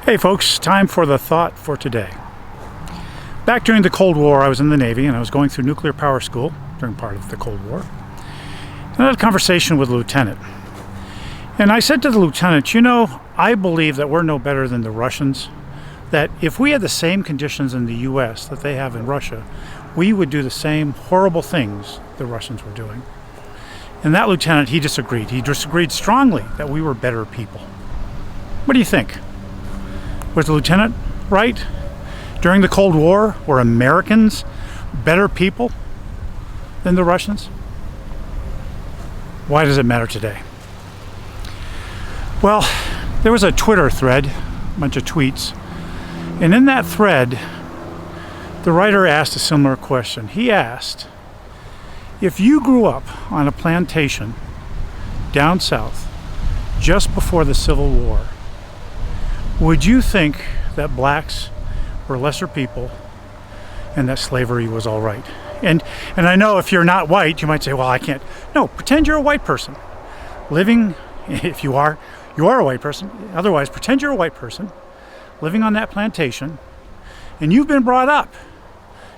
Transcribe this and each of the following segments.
Hey folks, time for the thought for today. Back during the Cold War, I was in the Navy and I was going through nuclear power school during part of the Cold War. And I had a conversation with a lieutenant. And I said to the lieutenant, I believe that we're no better than the Russians, that if we had the same conditions in the US that they have in Russia, we would do the same horrible things the Russians were doing. And that lieutenant, he disagreed. He disagreed strongly that we were better people. What do you think? Was the lieutenant right? During the Cold War, were Americans better people than the Russians? Why does it matter today? Well, there was a Twitter thread, a bunch of tweets, and in that thread, the writer asked a similar question. He asked, if you grew up on a plantation down south just before the Civil War, would you think that blacks were lesser people and that slavery was all right? And I know if you're not white, you might say, well, I can't. No, pretend you're a white person. Living, if you are a white person. Otherwise, pretend you're a white person living on that plantation and you've been brought up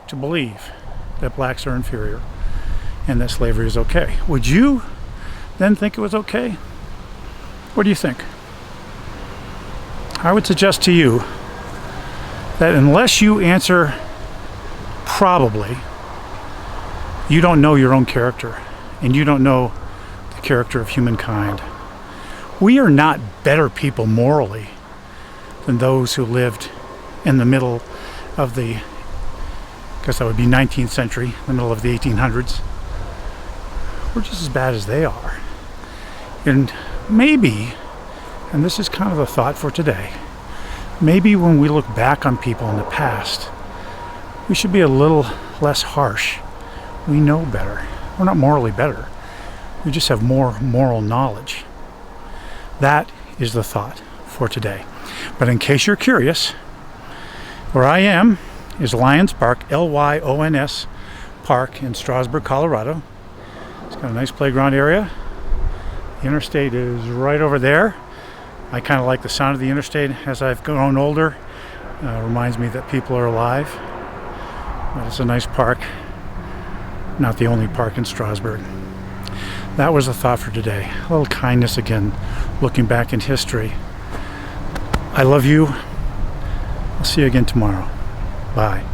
to believe that blacks are inferior and that slavery is okay. Would you then think it was okay? What do you think? I would suggest to you that unless you answer probably, you don't know your own character and you don't know the character of humankind. We are not better people morally than those who lived in the middle of the, I guess that would be 19th century, the middle of the 1800s. We're just as bad as they are. And maybe, and this is kind of a thought for today, maybe when we look back on people in the past, we should be a little less harsh. We know better. We're not morally better. We just have more moral knowledge. That is the thought for today. But in case you're curious, where I am is Lyons Park, Lyons Park in Strasburg, Colorado. It's got a nice playground area. The interstate is right over there. I kind of like the sound of the interstate as I've grown older. Reminds me that people are alive. But it's a nice park. Not the only park in Strasburg. That was the thought for today. A little kindness again, looking back in history. I love you. I'll see you again tomorrow. Bye.